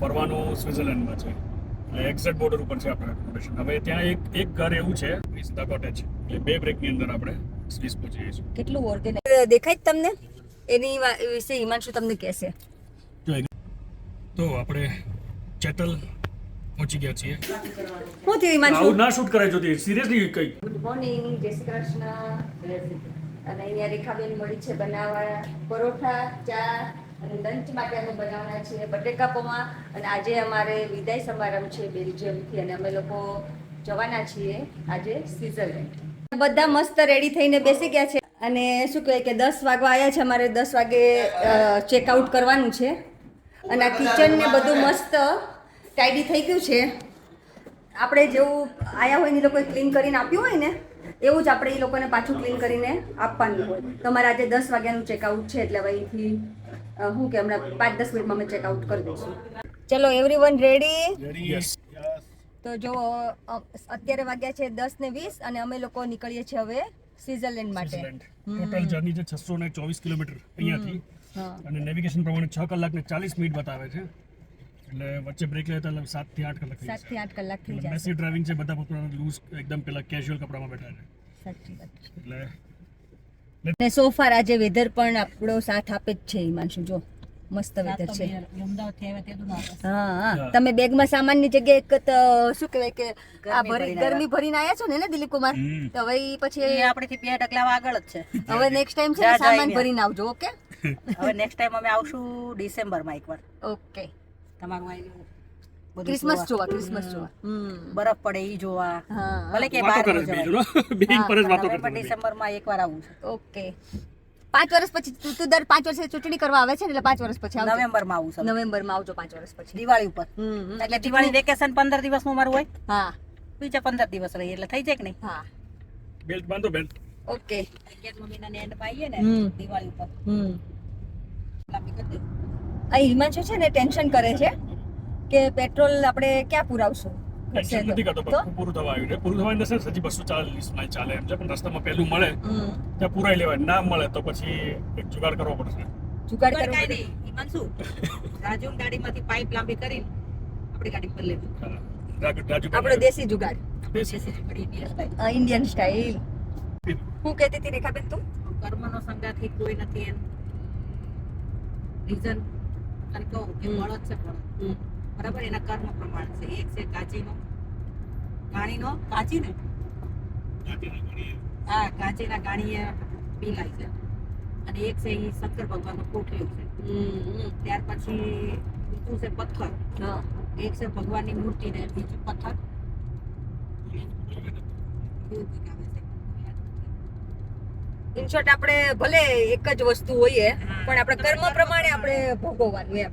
ફરવાનું સ્વિટ્ઝરલેન્ડમાં છે એટલે એક્ઝેક્ટ બોર્ડર ઉપર છે આપણે એકોમોડેશન. હવે ત્યાં એક ઘર એવું છે ધ કોટેજ, એટલે 2 બ્રેકની અંદર આપણે સ્વિસ પહોંચી જઈશું. કેટલું ઓર્ગેનાઇઝ દેખાય જ તમને એની વિશે હિમાંશુ તમને કહેશે. તો આપણે ચેટલ પહોંચી ગયા છીએ. શું થયું હિમાંશુ? આવું ના શૂટ કરાય જોતી સિરિયસલી કઈ. ગુડ મોર્નિંગ, જય શ્રી કૃષ્ણ. અને અહીંયા રેખાબેન મળી છે બનાવવા પરોઠા, ચા અને લંચ માટે અમે બનાવવાના છીએ બટેકા પૌવા. અને આજે અમારે વિદાય સમારંભ છે બેલ્જિયમથી અને અમે લોકો જવાના છીએ આજે સ્વિટ્ઝરલેન્ડ. બધા મસ્ત રેડી થઈને બેસી ગયા છે અને શું કહે કે 10 વાગવા આવ્યા છે. અમારે 10 વાગે ચેકઆઉટ કરવાનું છે અને આ કિચન ને બધું મસ્ત ટાઈડી થઈ ગયું છે. આપણે જેવું આયા હોય ને લોકોએ ક્લીન કરીને આપ્યું હોય ને એવું જ આપણે એ લોકોને પાછું ક્લીન કરીને આપવાનું હોય. તમારે આજે 10 વાગ્યાનું ચેકઆઉટ છે એટલે હવે અહીંથી શું કે હમણાં 5-10 મિનિટમાં અમે ચેકઆઉટ કરી દઈશું. ચલો એવરીવન રેડી? યસ. તો જો અત્યારે વાગ્યા છે 10:20 અને અમે લોકો નીકળીએ છીએ હવે સ્વિટ્ઝરલેન્ડ માટે. ટોટલ જર્ની છે 624 કિલોમીટર અહીંયાથી અને નેવિગેશન પ્રમાણે 6 કલાક ને 40 મિનિટ બતાવે છે. એટલે વચ્ચે બ્રેક લેતા 7 થી 8 કલાક 7 થી 8 કલાક થઈ જાય. મેસી ડ્રાઇવિંગ છે, બધા પોતાના લૂઝ એકદમ પેલા કેઝ્યુઅલ કપડામાં બેઠા છે. સાચી વાત છે. એટલે ને સો ફાર આજે વેધર પણ આપણો સાથ આપે જ છે હિમાંશુ. જો મસ્ત વેધર છે. હા, તમે બેગમાં સામાનની જગ્યાએ એક શું કહેવાય કે આ ગરમી ભરીને આવ્યા છો ને દિલીપ કુમાર, તો હવે પછી આપડેથી 2 ડગલા આગળ જ છે. હવે નેક્સ્ટ ટાઈમ છે ને સામાન ભરીને આવજો. ઓકે, હવે નેક્સ્ટ ટાઈમ અમે આવશું ડિસેમ્બરમાં એકવાર. ઓકે. તમારું આવી ક્રિસમસ જોવા બરફ પડે ઈ જોવા. હા, ભલે કે વાતો બહાર કરે બીજું બેન પર જ વાતો કરતા. ડિસેમ્બરમાં એકવાર આવું છે. ઓકે. 5 વર્ષ પછી તું દર 5 વર્ષે ચૂંટણી કરવા આવે છે ને એટલે 5 વર્ષ પછી આવજો. નવેમ્બરમાં આવું છે. નવેમ્બરમાં આવજો 5 વર્ષ પછી દિવાળી ઉપર. એટલે દિવાળી વેકેશન 15 દિવસનું મારું હોય. હા, બીજા 15 દિવસ રહી એટલે થઈ જાય કે નહીં? હા. બેલ્ટ બાંધો બેન. ઓકે. 11મા મહિનાની એન્ડમાં આવીએ ને દિવાળી ઉપર લાંબી કરી દે. આ હિમાંશુ છે ને ટેન્શન કરે છે કે પેટ્રોલ આપણે ક્યાં પુરાવશું. ટેન્શન નથી કરતો, પણ પૂરું થવા આવ્યું છે. પૂરું થવાની દશે હજી 240 માઇલ ચાલે એમ છે, પણ રસ્તામાં પહેલું મળે ત્યાં પુરાઈ લેવાય. ના મળે તો પછી એક જુગાડ કરવો પડશે. જુગાડ પણ કરવો કાંઈ પડે. નહીં, હિમાંશુ, રાજુ ગાડીમાંથી પાઇપ લાંબી કરીને આપણી ગાડી પર લેવું. રાજુ આપણો દેશી જુગાડ, દેશી. Indian style. હું કહેતી હતી રેખાબેન તું? કર્મનો સંગાથી કોઈ નથી એમ રીઝન અને કહું કે બળદ છે બળદ, બરાબર, એના કર્મ પ્રમાણ છે. એક છે કાચીનો ગાણીનો કાચી ને હા કાચીના ગાણીએ પીલાય છે અને એક છે એ શંકર ભગવાનનો કોઠિયો છે. ત્યાર પછી બીજું છે પથ્થર. એક છે ભગવાનની મૂર્તિ ને બીજું પથ્થર. ઇન શોર્ટ આપણે ભલે એક જ વસ્તુ હોઈએ પણ આપણે કર્મ પ્રમાણે આપણે ભોગવવાનું એમ.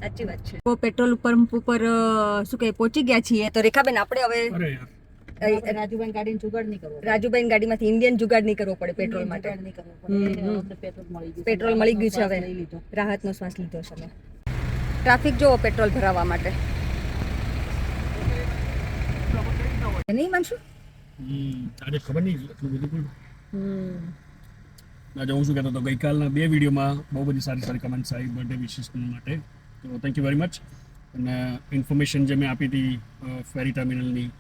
સાચી વાત છે. તો પેટ્રોલ પંપ ઉપર શું કહે પહોંચી ગયા છીએ. તો રેખાબેન આપણે હવે અરે યાર, રાજુભાઈ ગાડીને જુગાડ નહીં કરવો. રાજુભાઈ ગાડીમાંથી ઇન્ડિયન જુગાડ નહીં કરવો પડે પેટ્રોલ માટે. નહીં કરવો પડે. પેટ્રોલ મળી ગયું. પેટ્રોલ મળી ગયું છે હવે. લઈ લીધો. રાહતનો શ્વાસ લીધો છે અમે. ટ્રાફિક જોવો પેટ્રોલ ભરાવવા માટે. નહીં માનશું? આજે ખબર નહીં એટલું બધું. આજે હું શું કહેતો હતો, ગઈકાલના 2 વિડીયોમાં બહુ બધી સારી કમેન્ટ્સ આવી બર્થડે વિશેસ માટે. તો થેન્ક યુ વેરી મચ. અને ઇન્ફોર્મેશન જે મેં આપી હતી ફેરી ટર્મિનલની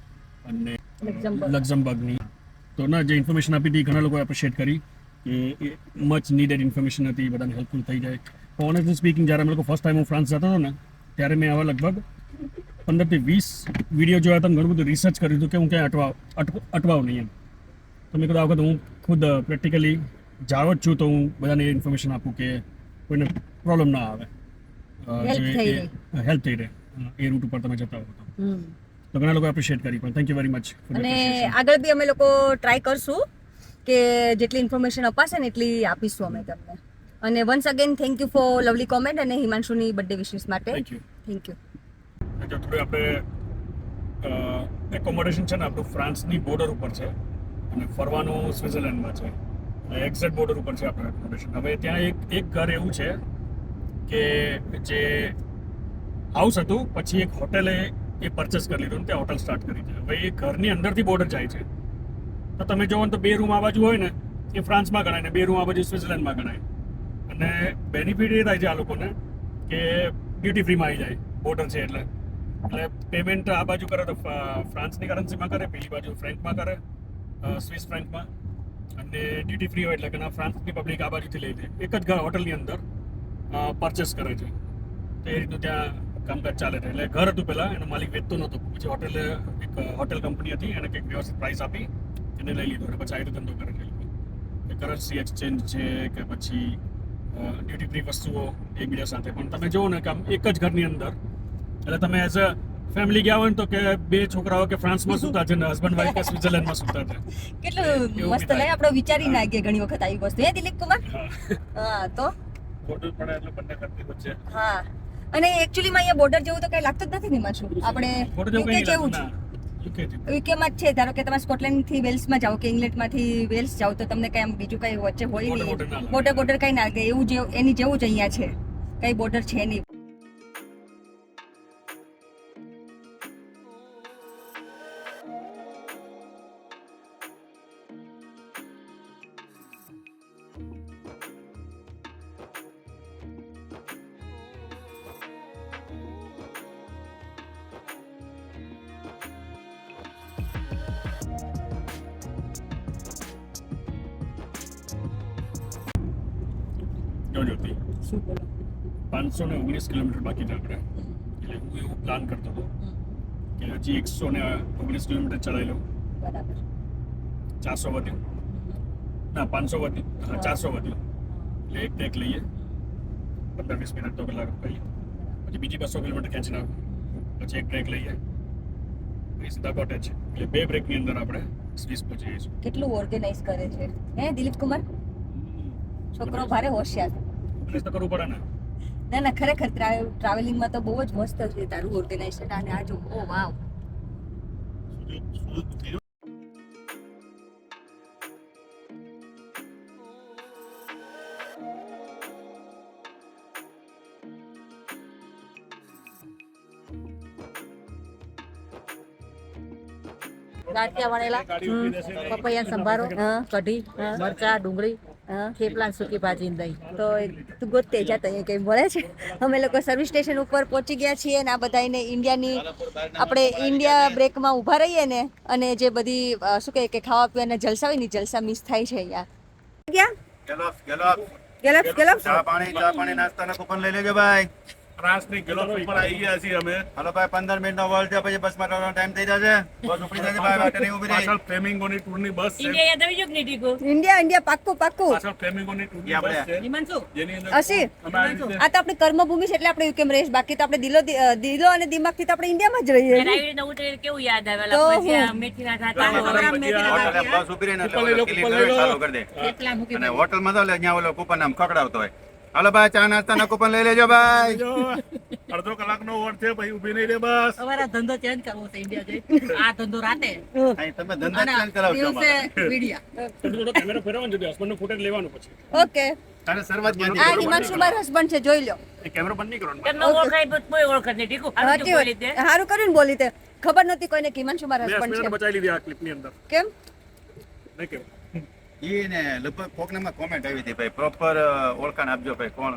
અને લક્ઝમબર્ગની, તો ના જે ઇન્ફોર્મેશન આપી હતી ઘણા લોકોએ એપ્રિશિએટ કરી કે મચ નીડેડ ઇન્ફોર્મેશન હતી, બધાને હેલ્પફુલ થઈ જાય. તો ઓનેસ્ટલી સ્પીકિંગ જ્યારે અમે લોકો ફર્સ્ટ ટાઈમ હું ફ્રાન્સ જતો હતો ને ત્યારે મેં આવા લગભગ 15 થી 20 વિડીયો જોયા હતા, ઘણું બધું રિસર્ચ કર્યું હતું કે હું ક્યાંય અટવાવ નહીં એમ. તો મેં કીધું આ વખત હું ખુદ પ્રેક્ટિકલી જાણો જ છું તો હું બધાને ઇન્ફોર્મેશન આપું કે કોઈને પ્રોબ્લેમ ના આવે, હેલ્પ થઈ રહે એ રૂટ ઉપર તમે જતા હો તો. તો ઘણા લોકો એપ્રિશિએટ કરી, પણ થેન્ક યુ વેરી મચ. અને આગળ બી અમે લોકો ટ્રાય કરશું કે જેટલી ઇન્ફોર્મેશન અપાશે ને એટલી આપીશું અમે તમને. અને once again thank you for lovely comment અને હિમાંશુની બર્થડે વિશેસ માટે. Thank you. Thank you. થોડું આપણે એકોમોડેશન છે ને આપણું ફ્રાન્સની બોર્ડર ઉપર છે અને ફરવાનું સ્વિટ્ઝરલેન્ડમાં છે. એક્ઝેક્ટ બોર્ડર ઉપર છે આપણું એકોમોડેશન. હવે ત્યાં એક ઘર એવું છે કે જે હાઉસ હતું પછી એક હોટેલે એ પરચેસ કરી લીધું ને ત્યાં હોટલ સ્ટાર્ટ કરી છે. હવે એ ઘરની અંદરથી બોર્ડર જાય છે. તો તમે જોવો ને તો 2 રૂમ આ બાજુ હોય ને એ ફ્રાન્સમાં ગણાય ને 2 રૂમ આ બાજુ સ્વિટ્ઝરલેન્ડમાં ગણાય. અને બેનિફિટ એ થાય છે આ લોકોને કે ડ્યુટી ફ્રીમાં આવી જાય, બોર્ડર છે એટલે પેમેન્ટ આ બાજુ કરે તો ફ્રાન્સની કરન્સીમાં કરે, પેલી બાજુ ફ્રેન્કમાં કરે, સ્વિસ ફ્રેન્કમાં, અને ડ્યુટી ફ્રી હોય એટલે કે ફ્રાન્સની પબ્લિક આ બાજુથી લઈ લે, એક જ ઘર હોટલની અંદર પરચેસ કરે છે. તો એ રીતનું ત્યાં કામકાજ ચાલે છે. એટલે ઘર હતું પહેલાં, એનો માલિક વેચતો નહોતો, પછી એક હોટેલ કંપની હતી, એને કંઈક વ્યવસ્થિત પ્રાઇસ આપી એને લઈ લીધો, અને પછી આ રીતે ધંધો કરે છે. કરન્સી એક્સચેન્જ છે કે પછી ડ્યુટી ફ્રી વસ્તુઓ એકબીજા સાથે. પણ તમે જુઓ ને કે આમ એક જ ઘરની અંદર, એટલે તમે એઝ અ ફેમિલી ગયા હોય ને તો કે બે છોકરાઓ કે ફ્રાન્સમાં સૂતા છે ને હસબન્ડ વાઈફ કે સ્વિટ્ઝરલેન્ડમાં સૂતા છે. કેટલું મસ્ત લાગે, આપણે વિચારી ના ગયા ઘણી વખત આવી વસ્તુ. હે દિલીપ કુમાર? હા તો બોર્ડર પડે એટલે બંને કંટ્રી વચ્ચે હા. અને એકચ્યુઅલીમાં અહીંયા બોર્ડર જેવું તો કઈ લાગતું જ નથી ને માછું. આપણે બોર્ડર જેવું UK કંઈ જેવું ના, UK જેવું. UK માં જ છે. ધારો કે તમે સ્કોટલેન્ડથી વેલ્સમાં જાઓ કે ઇંગ્લેન્ડમાંથી વેલ્સ જાઓ તો તમને કઈ આમ બીજું કઈ વચ્ચે હોય Border નહીં, ના લાગે. બોર્ડર કઈ ના લાગે. એવું જેવું એની જેવું જ અહીંયા છે, કઈ બોર્ડર છે નહીં. જોજો તે શું બોલો? 519 કિલોમીટર બાકી છે આપણે. એટલે હું એવું પ્લાન કરતો હતો કે હજી 119 કિલોમીટર ચલાવી લઉં. બરાબર. 400 વધ્યું, ના 500 વધ્યું, હા 400 વધ્યું, એટલે એક બ્રેક લઈએ, 15-20 મિનિટ તો કલાક કહીએ, પછી બીજી 200 કિલોમીટર ખેંચી નાખું, પછી એક બ્રેક લઈએ, પછી સીધા કોટેજ. એટલે બે બ્રેકની અંદર આપણે સ્વિસ પહોંચી જઈશું. કેટલું ઓર્ગેનાઇઝ કરે છે હે દિલીપ કુમાર? છોકરો ભારે હોશિયાર. એટલે તો કરવું પડે ને. ના ના, ખરેખર ટ્રાવેલિંગમાં તો બહુ જ મસ્ત છે તારું ઓર્ગેનાઇઝેશન. અને આ જો ઓ વાવ. ગાંઠિયા વણેલા, પપૈયા સંભારો, કઢી, મરચા, ડુંગળી, થેપલા, સૂકી ભાજી, દહીં. તો તું ગોતે જા, તો અહીંયા કંઈ મળે છે. અમે લોકો સર્વિસ સ્ટેશન ઉપર પહોંચી ગયા છીએ ને આ બધાને ઇન્ડિયાની આપણે ઇન્ડિયા બ્રેકમાં ઊભા રહીએ ને, અને જે બધી શું કહે કે ખાવા પીવાના જલસા હોય ને, જલસા મિસ થાય છે અહીંયા. ગયા ગેલપ્સ ચા પાણી નાસ્તાના કૂપન લઈ લેજો ભાઈ. ફ્રાન્સની ગેલોપ ઉપર આવી ગયા છીએ અમે. હાલો ભાઈ 15 મિનિટનો વર્લ્ડ છે, પછી બસમાં જવાનો ટાઈમ થઈ જશે. બસ ઉપડી જશે ભાઈ, વાટે નહીં ઊભી રહી. પાછળ ફ્લેમિંગોની ટૂરની બસ છે. ઇન્ડિયા પાક્કું પાક્કું. પાછળ ફ્લેમિંગોની ટૂરની આપણે. બસ છે. હિમાંશુ, જેની અંદર અસી અમે આવી રીતે આ તો આપણી કર્મભૂમિ છે એટલે આપણે યુકેમ રહીશ. બાકી તો આપણે દિલો અને દિમાગથી તો આપણે ઇન્ડિયામાં જ રહીએ. કેવું યાદ આવે? તો ભજીયા, હું. મેથીના ગરમા ઠાઠા, ગરમ ભજીયા. હોટલે બસ ઊભી રહીને એટલે કૂપન લઈ લો, ઓલો ક્લિક કૂપન લઈ કરીને લો. ચાલુ કરી દે. થેપલા મૂકી અને ભાઈ. હોટલમાં તો એટલે ત્યાં ઓલો કૂપન આમ ખકડાવતો હોય. હાલો ભાઈ ચા નાસ્તાના કૂપન લઈ લેજો ભાઈ. જો, અડધો કલાકનો ઓવર છે ભાઈ, ઊભી નહીં રે બસ. અમારા ધંધો ચેન્જ કરવો છે ઇન્ડિયા જઈ. આ ધંધો રાતે અહીં તમે ધંધા જ ચેન્જ કરાવજો દિવસે અમારા. વિડિયા. થોડો કેમેરો ફેરવવાનો જોઈએ, હસબન્ડનો ફૂટેજ લેવાનું પછી. ઓકે. તારે શરૂઆત આ ક્યાંથી હિમાંશુ મારા હસબન્ડ છે, જોઈ લો. એ કેમેરો બંધ નહીં કરવાનો. કેમ ન ઓળખાય? કોઈ ઓળખ નહીં. ઠીક સાચી વાત. હારું કર્યું ને બોલી તે. ખબર નથી કોઈને કે હિમાંશુ મારા મેં હસબન્ડ હસબન્ડને છે. બચાવી લીધી આ ક્લિપની અંદર. કેમ? નહીં કેવું. ઈ ને લગભગ કોકનામાં કોમેન્ટ આવી હતી ભાઈ, પ્રોપર ઓળખાણ આપજો ભાઈ, કોણ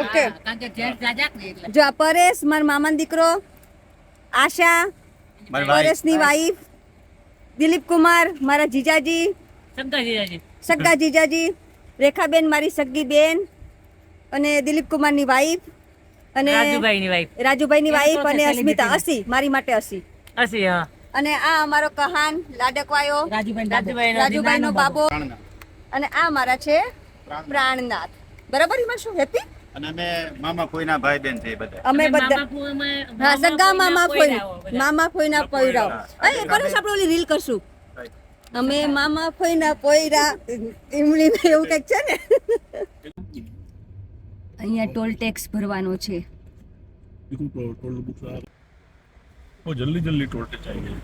ઓકે. કારણ કે જેન્ટ્સ જાજાક ને એટલે. જો આ પરેશ મારા મામાનો દીકરો, આશા મારી વાઈફ. પરેશની વાઈફ, દિલીપ કુમાર મારા જીજાજી, શંકરજીજી. સગ્ગા જીજાજી, રેખાબેન મારી સગ્ગી બેન, અને દિલીપ કુમારની વાઈફ, અને રાજુભાઈની વાઈફ. રાજુભાઈની એમ વાઈફ, તો અને celebrity અસ્મિતા, ને. અસી મારી માટે અસી, હસી, હા. અને આ અમારો કહાન લાડકવાયો, રાજુભાઈનો બાબો, પ્રાણનાથ. અને આ મારા છે પ્રાણનાથ. બરાબર હિમાંશુ? હેપી? અને અમે મામા કોઈના ભાઈ બેન છે એ બધા. અમે બધા હા સગા મામા ફોઈ, મામા ફોઈના પોયરાઓ. એ પરેશ આપણે ઓલી રીલ કરશું. અમે મામા ફોઈના પોયરા ઇમલી એવું કંઈક છે ને. અહીંયા ટોલ ટેક્સ ભરવાનો છે. ઓ જલ્દી જલ્દી ટોલ ટેક્સ આવી ગઈ.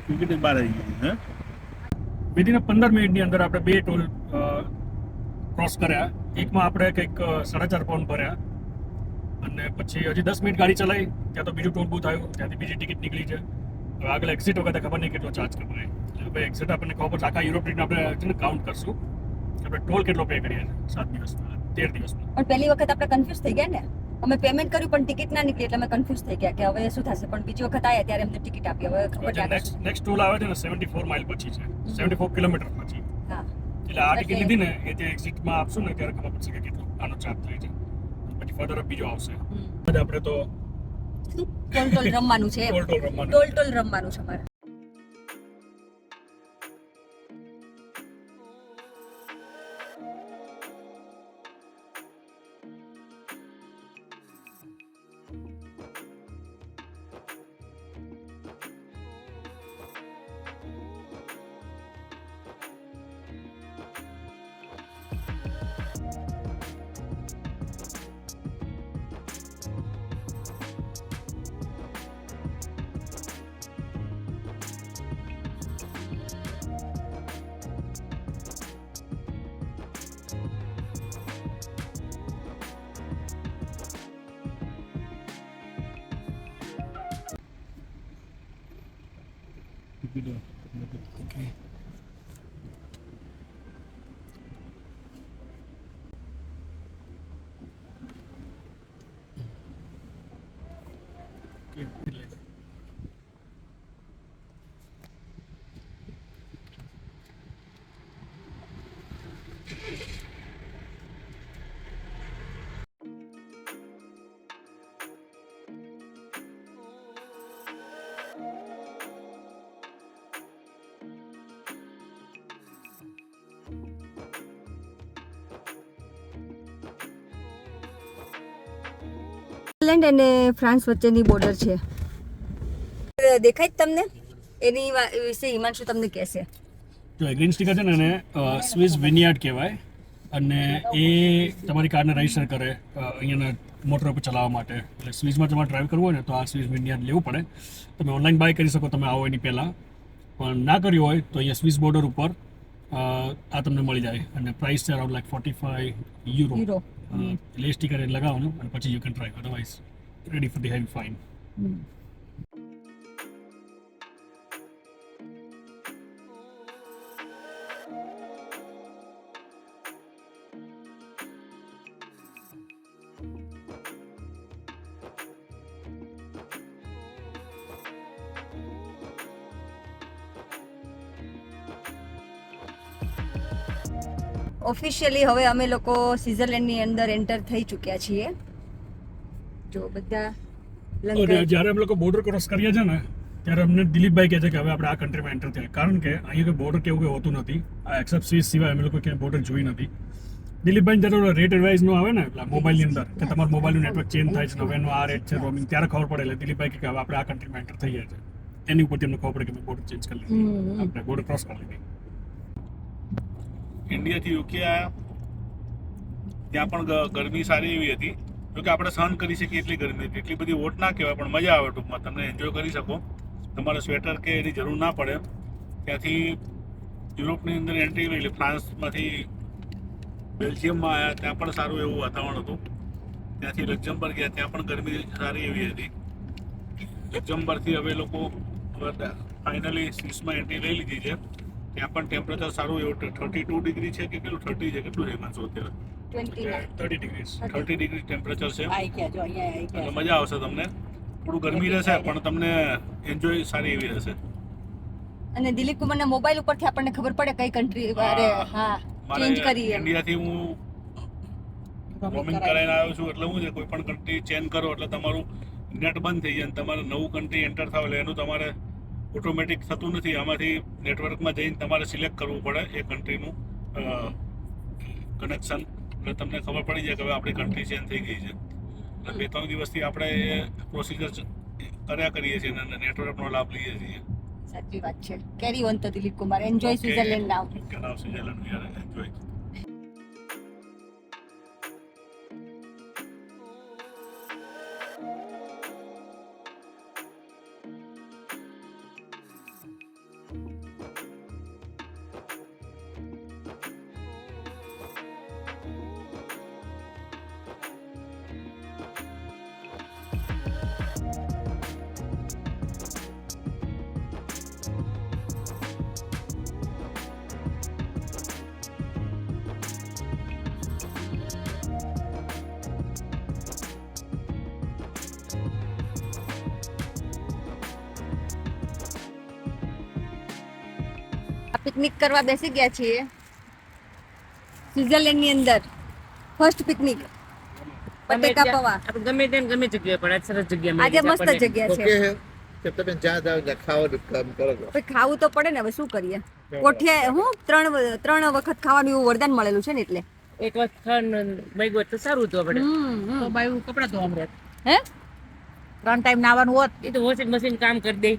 ટિકિટ બહાર આવી ગઈ હે. વિધિન 15 મિનિટની અંદર આપણે બે ટોલ ક્રોસ કર્યા. એકમાં આપણે કંઈક 4.5 પાઉન્ડ ભર્યા, અને પછી હજી 10 મિનિટ ગાડી ચલાવી ત્યાં તો બીજું ટોલ બૂથ આવ્યું, ત્યાંથી બીજી ટિકિટ નીકળી છે, હવે આગળ એક્ઝિટ વખતે ખબર નહીં કેટલો ચાર્જ કપાય. એટલે હવે એક્ઝિટ આપણને ખબર પડશે. આખા યુરોપ ટ્રીપને આપણે છે ને કાઉન્ટ કરશું આપણે ટોલ કેટલો પે કરીએ છીએ 7 દિવસમાં 13 દિવસમાં. પણ પહેલી વખત આપણે કન્ફ્યુઝ થઈ ગયા ને, અમે પેમેન્ટ કર્યું પણ ટિકિટ ના નીકળી એટલે અમે કન્ફ્યુઝ થઈ ગયા કે હવે શું થશે. પણ બીજી વખત આવ્યા ત્યારે અમને ટિકિટ આપી. હવે ખબર લાગે છે. નેક્સ્ટ ટોલ આવે છે ને 74 માઇલ પછી છે, 74 કિલોમીટર પછી. હા, એટલે આ ટિકિટ લીધી ને એ જે એક્ઝિટમાં આપશું ને ત્યારે ખબર પડશે કે કેટલો આનો ચાર્જ થાય છે. પછી ફર્ધર બીજો આવશે. આપણે તો ટોલ રમવાનું છે. ટોલ રમવાનું. ટોલ રમવાનું છે અમારે. Okay. સ્વિટ્ઝરલેન્ડ અને ફ્રાન્સ વચ્ચેની બોર્ડર છે. દેખાય જ તમને? એની વિશે હિમાંશુ તમને કહેશે. જો ગ્રીન સ્ટીકર છે ને એને સ્વિસ વિનિયાર્ડ કહેવાય અને એ તમારી કારને રજીસ્ટર કરે અહીંયાના મોટર ઉપર ચલાવવા માટે. એટલે સ્વિસમાં તમારે ડ્રાઈવ કરવું હોય ને તો આ સ્વિસ વિનિયાર્ડ લેવું પડે. તમે ઓનલાઈન બાય કરી શકો તમે આવો એની પહેલાં, પણ ના કર્યું હોય તો અહીંયા સ્વિસ બોર્ડર ઉપર આ તમને મળી જાય અને પ્રાઇસ છે અરાઉન્ડ લાઈક 45 યુરો. એટલે એ સ્ટીકર લગાવવાનું અને પછી you can drive, otherwise ready for the heavy fine. Officially હવે અમે લોકો સ્વિટ્ઝરલેન્ડની અંદર એન્ટર થઈ ચૂક્યા છીએ. જો બધા જ્યારે અમે લોકો બોર્ડર ક્રોસ કરીએ છીએ ને ત્યારે અમને દિલીપભાઈ કહે છે કે હવે આપણે આ કન્ટ્રીમાં એન્ટર થયા, કારણ કે અહીંયા કોઈ બોર્ડર કેવું કંઈ હોતું નથી. આ એક્સેપ્ટ સ્વિસ સિવાય અમે લોકો ક્યાંય બોર્ડર જોઈ નથી. દિલીપભાઈ જ્યારે રેટ એડવાઇઝનું આવે ને મોબાઈલની અંદર કે તમારું મોબાઈલનું નેટવર્ક ચેન્જ થાય છે, હવે એનું આ રેટ છે રોમિંગ, ત્યારે ખબર પડે. એટલે દિલીપભાઈ કે હવે આપણે આ કન્ટ્રીમાં એન્ટર થઈ ગયા છે, એની ઉપરથી અમને ખબર પડે કે બોર્ડર ચેન્જ કરી લીધી, આપણે બોર્ડર ક્રોસ કરી લીધી. ઇન્ડિયાથી યુકે આવ્યા ત્યાં પણ ગરમી સારી એવી હતી. જોકે આપણે સહન કરી શકીએ એટલી ગરમી હતી. એટલી બધી વોટ ના કહેવાય પણ મજા આવે ટૂંકમાં, તમને એન્જોય કરી શકો. તમારે સ્વેટર કે એની જરૂર ના પડે. ત્યાંથી યુરોપની અંદર એન્ટ્રી લઈ એટલે ફ્રાન્સમાંથી બેલ્જિયમમાં આવ્યા, ત્યાં પણ સારું એવું વાતાવરણ હતું. ત્યાંથી લક્ઝમબર્ગ ગયા, ત્યાં પણ ગરમી સારી એવી હતી. લક્ઝમબર્ગથી હવે લોકો ફાઇનલી સ્વિસમાં એન્ટ્રી લઈ લીધી છે. ત્યાં પણ ટેમ્પરેચર સારું એવું 32 ડિગ્રી છે કે કેટલું 30 છે, કેટલું છે માનસો અત્યારે 30 ડિગ્રી 30 ડિગ્રી ટેમ્પરેચર છે. આવી ગયા જો અહીંયા આવી એટલે ગયા. મજા આવશે તમને. થોડું ગરમી રહેશે પણ તમને એન્જોય સારી એવી રહેશે. અને દિલીપ કુમારના મોબાઈલ ઉપરથી આપણને ખબર પડે કઈ કન્ટ્રી મારે ચેન્જ કરીએ. ઇન્ડિયાથી હું રોમિંગ કરાવીને આવ્યો છું. એટલે હું છે કોઈ પણ કન્ટ્રી ચેન્જ કરો એટલે તમારું નેટ બંધ થઈ જાય અને તમારે નવું કન્ટ્રી એન્ટર થાવ એટલે એનું તમારે ઓટોમેટિક થતું નથી. આમાંથી નેટવર્કમાં જઈને તમારે સિલેક્ટ કરવું પડે એ કન્ટ્રીનું કનેક્શન. એટલે તમને ખબર પડી જાય કે હવે આપણી કન્ટ્રી ચેન્જ થઈ ગઈ છે. એટલે 2-3 દિવસથી આપણે એ પ્રોસિજર કર્યા કરીએ છીએ અને નેટવર્કનો લાભ લઈએ છીએ. સાચી વાત છે. કેરી ઓન તો Dilip Kumar, enjoy Switzerland now. Switzerland we are enjoy. Picnic કરવા બેસી ગયા છીએ સ્વિટ્ઝરલેન્ડ ની અંદર ફર્સ્ટ પિકનિક બટેકા પૌવા આપણે ગમે તેમ ગમે જગ્યાએ પણ આજ સરસ જગ્યા મળી આજે ગઈ મસ્ત આપણને. જગ્યા છે કે તમે જ્યાં જાઓ ત્યાં ખાવાનું કામ કરો છો. પછી ખાવું તો પડે ને હવે શું કરીએ કોઠિયા હું ત્રણ વખત ખાવાનું એવું વરદાન મળેલું છે ને એટલે એક વખત ખાવાનું મળી ગયું તો સારું હતું આપણે તો બાયું કપડા ધોવા મળે હે 3 ટાઈમ નાવાનું હોત એ તો વોશિંગ મશીન કામ કરી દે.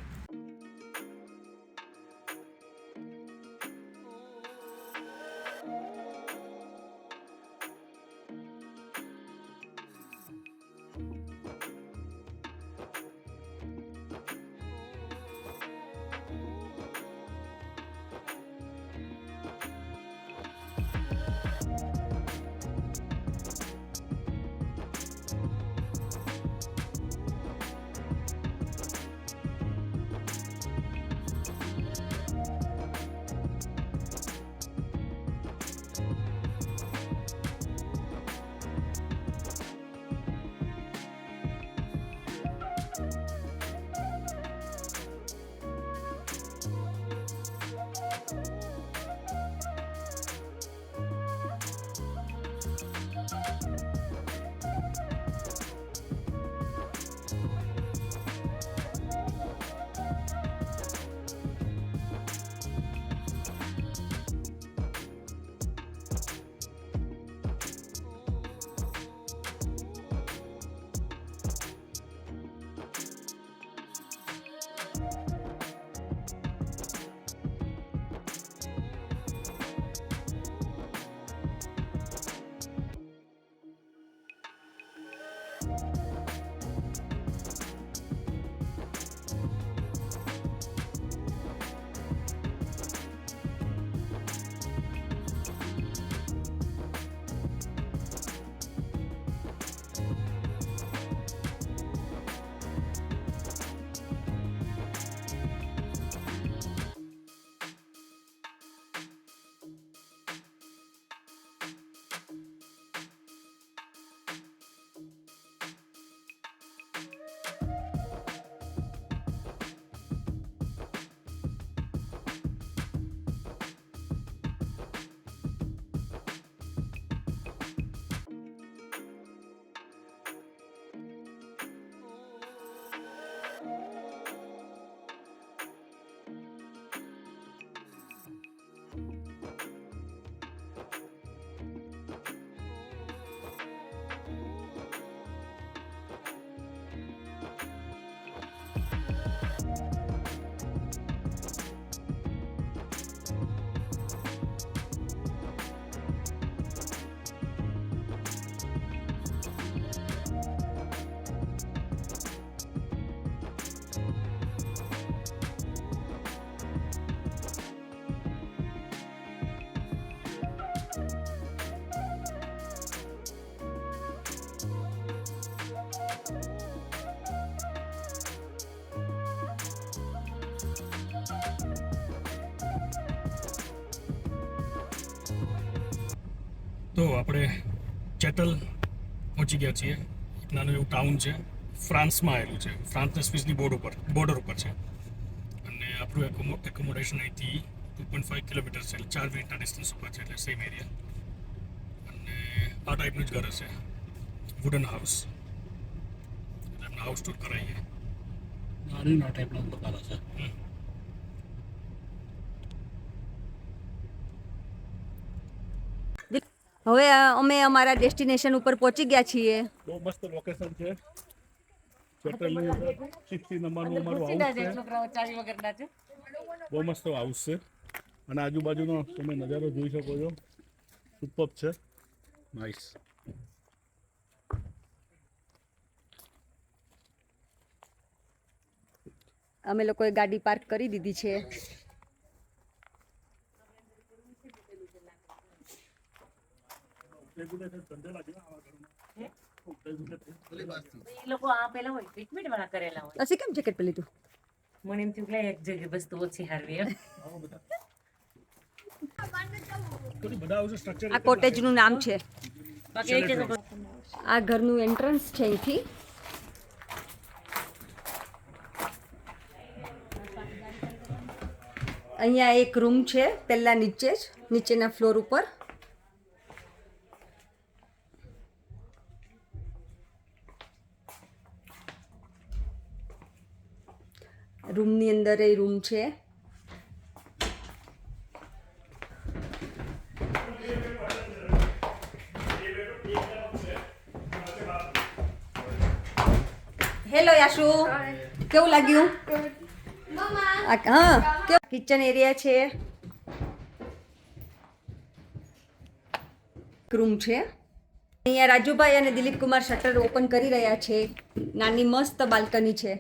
તો આપણે ચેટલ પહોંચી ગયા છીએ. એક નાનું એવું ટાઉન છે, ફ્રાન્સમાં આવેલું છે. ફ્રાન્સ અને સ્વિસની બોર્ડર ઉપર છે. અને આપણું એકોમોડેશન અહીંથી 2.5 કિલોમીટર છે, એટલે 4 મિનિટના ડિસ્ટન્સ ઉપર છે, એટલે સેમ એરિયા. અને આ ટાઈપનું જ ઘર હશે, વુડન હાઉસ. એટલે એમને હાઉસ ટૂર કરાવીએ. નાની ના ટાઈપના દુકાન હશે. હવે અમે અમારા ડેસ્ટિનેશન ઉપર પહોંચી ગયા છીએ. બહુ મસ્ત લોકેશન છે. ચેટલની અંદર 60 નંબરનું અમારું હાઉસ છે. છોકરાઓ ચાવી વગરના છે બહુ મસ્ત હાઉસ છે અને આજુબાજુનો તમે નજારો જોઈ શકો છો. સુપર છે. નાઇસ. અમે લોકોએ ગાડી પાર્ક કરી દીધી છે. એ લોકો આ પેલા હોય ટ્રીટમેન્ટ વાળા કરેલા હોય. ਅਸੀਂ કેમ જેકેટ પહેરી તું? મને એમ થયું કે એક જગ્યાએ વસ્તુ ઓછી હારવી એમ. આ કોટેજનું નામ છે. બાકી એક જ આ ઘરનું એન્ટ્રન્સ છે અહીંથી. અહીંયા એક રૂમ છે પહેલા નીચે જ, નીચેના ફ્લોર ઉપર. રૂમની અંદર એ રૂમ છે. હેલો યાશુ, કેવું લાગ્યું? હા, કિચન એરિયા છે, રૂમ છે. અહીંયા રાજુભાઈ અને દિલીપ કુમાર શટર ઓપન કરી રહ્યા છે. નાની મસ્ત બાલ્કની છે.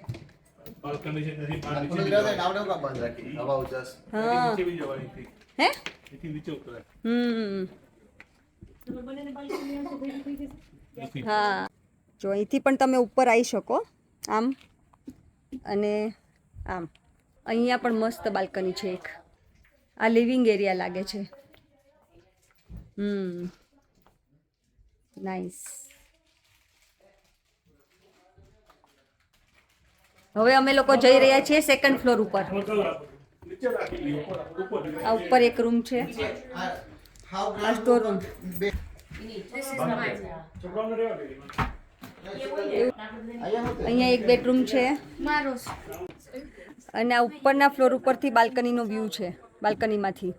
બાલ્કની છે નથી બહાર નીચે ગુજરાત નાવડે કામ બંધ રાખી હવા ઉજાસ હા નીચે બી જવાની હતી હે એથી નીચે ઉતરાય હા, જો અહીંથી પણ તમે ઉપર આવી શકો, આમ અને આમ. અહીંયા પણ મસ્ત બાલ્કની છે એક. આ લિવિંગ એરિયા લાગે છે. નાઇસ. હવે અમે લોકો જઈ રહ્યા છીએ સેકન્ડ ફ્લોર ઉપર. આ ઉપર એક રૂમ છે, આ સ્ટોર રૂમ. અહીંયા એક બેડરૂમ છે અને આ ઉપરના ફ્લોર ઉપરથી બાલ્કનીનો વ્યૂ છે. બાલ્કનીમાંથી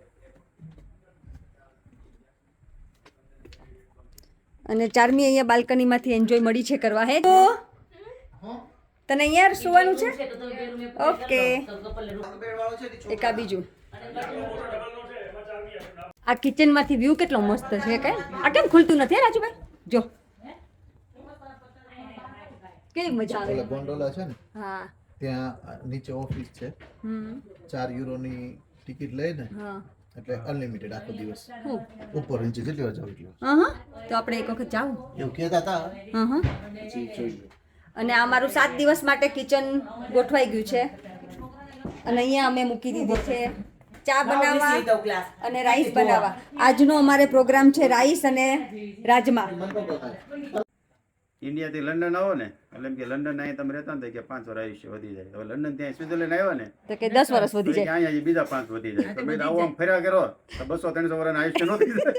અને ચારમી અહીંયા બાલ્કનીમાંથી એન્જોય મળી છે કરવા. હે તો તને અહીંયા સુવાનું છે? ઓકે. એક આ બીજું. આ કિચનમાંથી વ્યૂ કેટલો મસ્ત છે કે આ કેમ ખુલતું નથી રાજુભાઈ? જો કેવી મજા આવે. ગોંડોલા છે ને હા ત્યાં નીચે ઓફિસ છે. 4 યુરોની ટિકિટ લઈને હા એટલે અનલિમિટેડ આખો દિવસ હું ઉપર નીચે જેટલી વાર જાવ એટલી વાર. હા તો આપણે એક વખત જાવું. એવું કહેતા હતા હા પછી જોઈ લો. અને આ મારું 7 દિવસ માટે કિચન ગોઠવાઈ ગયું છે અને અહીંયા અમે મૂકી દીધી છે ચા બનાવવા અને રાઈસ બનાવવા. આજનો અમારે પ્રોગ્રામ છે રાઈસ અને રાજમા. ઇન્ડિયાથી લંડન આવો ને એટલે એમ કે લંડન અહીંયા તમે રહેતા ને તો કે 5 વર્ષ આયુષ્ય વધી જાય. હવે લંડન ત્યાં સ્વિટરલેન્ડ આવ્યા ને તો કે 10 વર્ષ વધી તો કે જાય. અહીંયા હજી બીજા 5 વધી જાય. તમે આવો આમ ફર્યા કરો તો 200-300 વર્ષના આયુષ્ય નો થઈ જાય.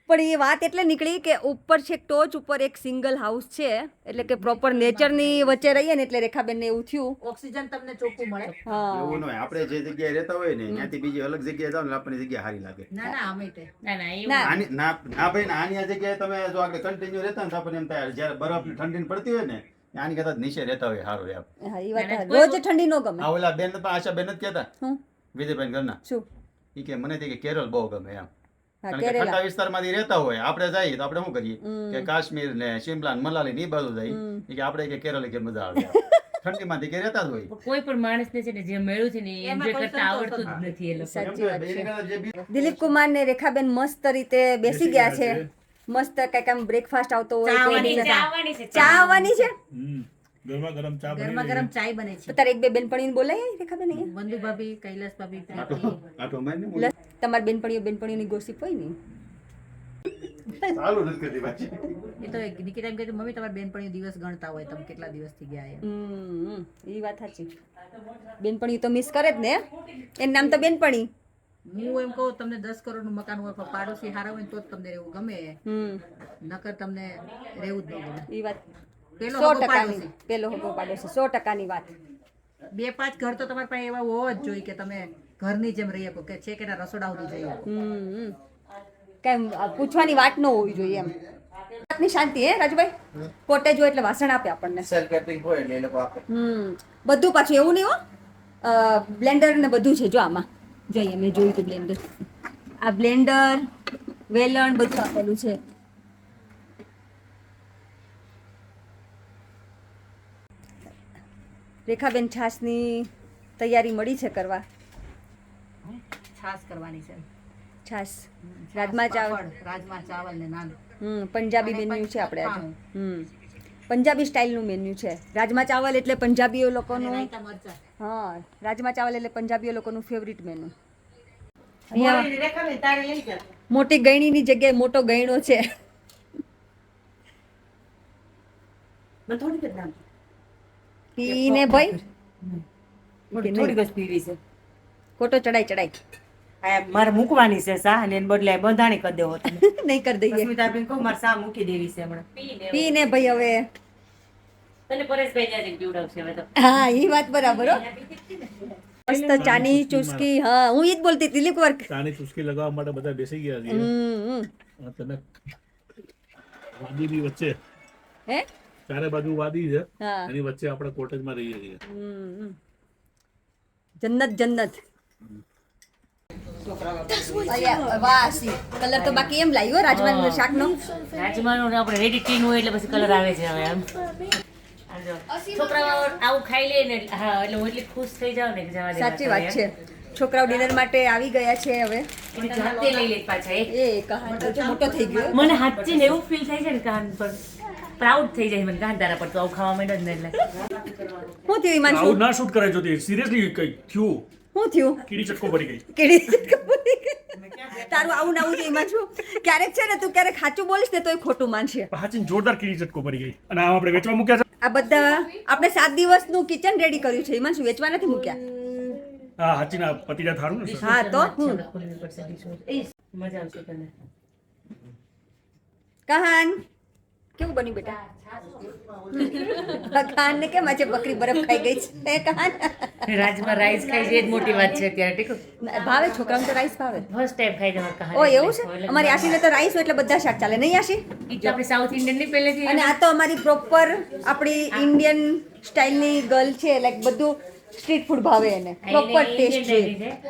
પણ એ વાત એટલે નીકળી કે ઉપર છે ટોચ ઉપર એક સિંગલ હાઉસ છે એટલે કે પ્રોપર નેચરની વચ્ચે રહીએ ને એટલે રેખાબેનને એવું થયું. ઓક્સિજન તમને ચોખ્ખું મળે. હા એવું ન હોય. આપણે જે જગ્યાએ રહેતા હોય ને ત્યાંથી બીજી અલગ જગ્યાએ જાવ ને આપણી જગ્યા સારી લાગે. ના ના અમે તે ના ના એવું ના આની ના ના ભાઈ ને આની આ જગ્યાએ તમે જો આગળ કન્ટિન્યુ રહેતા ને તો આપણને એમ થાય જ્યારે બરફની ઠંડી પડતી હોય ને આની કરતા નીચે રહેતા હોય સારું એમ. હા એ વાત રોજ ઠંડી નો ગમે. આ ઓલા બેન આશા બેન જ કહેતા હું વિજયભાઈ ઘરના શું ઈ કે મને કે કેરળ બહુ ગમે એમ. હા કારણ કે કેરેલા. ઠંડા વિસ્તારમાંથી રહેતા હોય આપણે જઈએ તો આપણે શું કરીએ કે કાશ્મીર ને શિમલા ને મનાલી ને ઈ બાજુ જઈએ ઈ કે આપણે કે કેરળ કે મજા આવે એમ. ઠંડીમાંથી કે રહેતા જ હોય. કોઈ પણ માણસને છે ને જે મળ્યું છે ને એન્જોય કરતા આવડતું જ નથી એ લોકો સાચી વાત એની છે. કરતા જે બી દિલીપ કુમાર ને રેખાબેન મસ્ત રીતે બેસી ગયા છે. મસ્ત કઈક આમ બ્રેકફાસ્ટ આવતો હોય કે આવવાની dinner. છે, આવવાની છે, ચા આવવાની છે. ગરમા ગરમ ચા ગરમા ગરમ ચાય બને છે. તો તારે એક બે બેનપણીને બોલાય રેખાબેન અહીંયા. બંધુ ભાભી, કૈલાસ ભાભી, આટો આટો મારીને બોલો. પ્લસ તમારી બેનપણીઓની ગોસિપ હોય ને. ચાલુ નથી કરતી પાછી. એ તો નિકિતા એમ કહેતી મમ્મી તમારી બેનપણીઓ દિવસ ગણતા હોય તમે કેટલા દિવસથી ગયા એમ. એ વાત સાચી. બેનપણી તો મિસ કરે જ ને. એનું નામ તો બેનપણી. હું એમ કહું તમને 10 કરોડનું મકાન હોય પણ પાડોશી હારા હોય ને તો જ તમને રહેવું ગમે. નકર તમને રહેવું જ ન ગમે. એ વાત પેલો 100% હગો પાડોશી. પેલો હગો પાડોશી 100% વાત. 2-5 ઘર તો તમારી પાસે એવા હોવા જ જોઈએ કે તમે ઘરની જેમ રહી શકો કે છે કે ના રસોડા સુધી જઈ શકો. કઈ પૂછવાની વાત ન હોવી જોઈએ એમ. વાતની શાંતિ હે રાજુભાઈ. કોટેજ હોય એટલે વાસણ આપે આપણને. સેલ્ફ કેટરિંગ હોય એટલે એ લોકો આપે. બધું પાછું એવું નહીં હો. બ્લેન્ડર ને બધું છે જો આમાં. જોઈએ મેં જોયું હતું બ્લેન્ડર. આ બ્લેન્ડર વેલણ બધું આપેલું છે. રેખાબેન છાશની તૈયારી મળી છે કરવા. છાશ કરવાની છે. છાશ રાજમા ચાવલ. રાજમા ચાવલ ને નાન. પંજાબી મેન્યુ છે આપણે આજે. પંજાબી સ્ટાઇલનું મેન્યુ છે. રાજમા ચાવલ એટલે પંજાબીઓ લોકોનું. રાયતા મરચાં. હા રાજમા ચાવલ એટલે પંજાબીઓ લોકોનું ફેવરિટ મેનુ. રેખાબેન તારે લઈ જા. મોટી ગયણીની જગ્યાએ મોટો ગયણો છે. મને થોડીક જ નામ પીને ભાઈ થોડીક જ પીવી છે ફોટો ચડાઈ આ મારે મૂકવાની છે સા અને એને બદલે બંધાણી કરી દેવો તમે. નહીં કરી દઈએ સ્મિતાબેન કહું મારે સા મૂકી દેવી છે હમણાં. પીને ભાઈ હવે તને પરેશભાઈ ત્યાંથી પીવડાવશે હવે તો. હા એ વાત બરાબર હો મસ્ત ચાની ચુસ્કી હા હું ઈ જ બોલતી હતી દિલીપ વર્ક ચાની ચુસ્કી લગાવવા માટે બધા બેસી ગયા છે આ તને વાદીની વચ્ચે હે ચારે બાજુ વાદી છે હા એની વચ્ચે આપણે કોટેજમાં રહીએ છીએ જન્નત જન્નત વાહ સી કલર તો બાકી એમ લાવ્યો રાજમાનો શાકનો રાજમાનું આપણે રેડી ટીન હોય એટલે પછી કલર આવે છે હવે આમ આ જો. છોકરાઓ આવું ખાઈ લે ને હા એટલે હું એટલી ખુશ થઈ જાવ ને કે જવા દે સાચી વાત છે છોકરાઓ ડિનર માટે આવી ગયા છે હવે એની જાતે લઈ લે પાછા એ કહાન તો જો મોટો થઈ ગયો મને હાચી ને એવું ફીલ થાય છે ને કાન પર પ્રાઉડ થઈ જાય મને કાન તારા પર તો આવું ખાવા માંડ્યો જ ને એટલે શું થયું ઈમાનશુ આવું ના શૂટ કરાય જોતી સિરિયસલી કઈ થયું શું થયું કીડી ચટકો ભરી ગઈ કેડી તારું આવું ના આવું થયું ઈમાનશુ ક્યારેક છે ને તું ક્યારેક સાચું બોલીશ ને તો એ ખોટું માનશે હાચીન જોરદાર કીડી ચટકો ભરી ગઈ અને આમ આપણે વેચવા મૂક્યા છે આ બધા આપણે 7 દિવસનું કિચન રેડી કર્યું છે ઈમાનશુ વેચવા નથી મૂક્યા હા હાચીના પતિજા થારું ને સર હા તો હું મજા આવશે તને કહાન કેવું બન્યું બેટા કહાન ને કેમ આજે બકરી બરફ ખાઈ ગઈ છે કહાન રાજમાં રાઈસ ખાઈ છે એ જ મોટી વાત છે અત્યારે ઠીક ભાવે છોકરાઓને તો રાઈસ ભાવે ફર્સ્ટ ટાઈમ ખાઈ જવા કહાની ઓ એવું છે અમારી આશીને તો રાઈસ હોય એટલે બધા શાક ચાલે નહીં આશી ઈ તો આપણે સાઉથ ઇન્ડિયન ની પહેલેથી અને આ તો અમારી પ્રોપર આપણી ઇન્ડિયન સ્ટાઇલની ગર્લ છે લાઈક બધું સ્ટ્રીટ ફૂડ ભાવે એને પ્રોપર ટેસ્ટ છે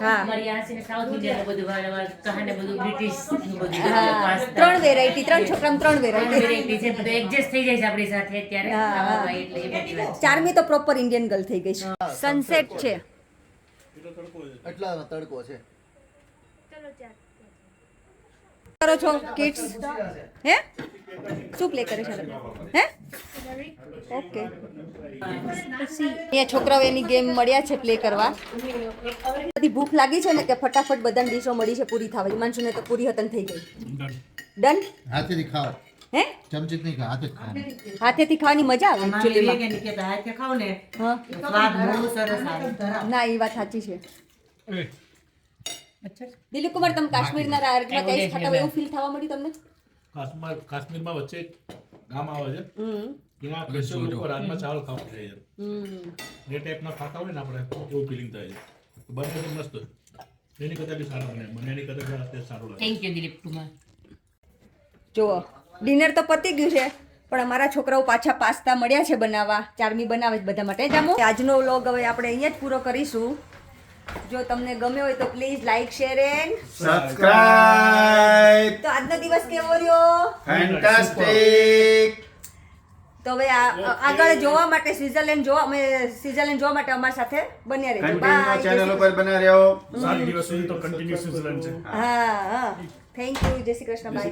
હા અમારી આ છે ને સાઉથ ઇન્ડિયન બધું ભાવે કહાને બધું બ્રિટિશ બધું હા પાસ્તા 3 વેરાયટી 3 છોકરામાં 3 વેરાયટી વેરાયટી છે બધું એડજસ્ટ થઈ જાય છે આપણી સાથે અત્યારે હા, હા. ખાવા એટલે એ બધી વાત ચારમી તો પ્રોપર ઇન્ડિયન ગર્લ થઈ ગઈ છે સનસેટ છે એટલા તડકો છે કરો છો કિડ્સ હે શું પ્લે કરે છે હે ઓકે અહીંયા છોકરાઓ એની ગેમ મળ્યા છે પ્લે કરવા બધી ભૂખ લાગી છે ને કે ફટાફટ બધાને ડીશો મળી છે પૂરી થવા હિમાંશુને તો પૂરી હતન થઈ ગઈ ડન હાથેથી ખાઓ હે ચમચી નહીં ખાઓ હાથે જ ખાઓ હાથેથી ખાવાની મજા આવે એકચ્યુઅલીમાં ખાવ ને હા સ્વાદ બહુ સરસ આવે ના એ વાત સાચી છે દિલીપ કુમાર તમે કાશ્મીરના રાજમાં ક્યાંય ખાતા હોય એવું ફીલ થવા મળ્યું તમને કાશ્મીરમાં વચ્ચે એક ગામ આવે છે ત્યાં સ્પેશિયલ લોકો રાજમાં ચાવલ ખાવા જાય છે એ ટાઈપના ખાતા હોય ને આપણે એવું ફિલિંગ થાય છે બંને તો મસ્ત એની કરતાં બી સારા બને મને એની કરતાં ટેસ્ટ સારો લાગે થેન્ક યુ દિલીપ કુમાર જુઓ ડિનર તો પતી ગયું છે પણ અમારા છોકરાઓ પાછા પાસ્તા મળ્યા છે બનાવવા ચારમી બનાવે છે બધા માટે જામો આજનો વ્લોગ હવે આપણે અહીંયા જ પૂરો કરીશું જો તમને ગમ્યો હોય તો please like share and subscribe તો આજનો દિવસ કેવો રહ્યો ફેન્ટાસ્ટિક તો હવે આગળ જોવા માટે સ્વિટ્ઝરલેન્ડ જોવા માટે અમારી સાથે બન્યા રહેજો કન્ટિન્યુ ચેનલ બાય ઉપર બના રહ્યો 7 દિવસ સુધી તો કન્ટિન્યુઅસ છે હા થેન્ક યુ જય શ્રી કૃષ્ણ બાય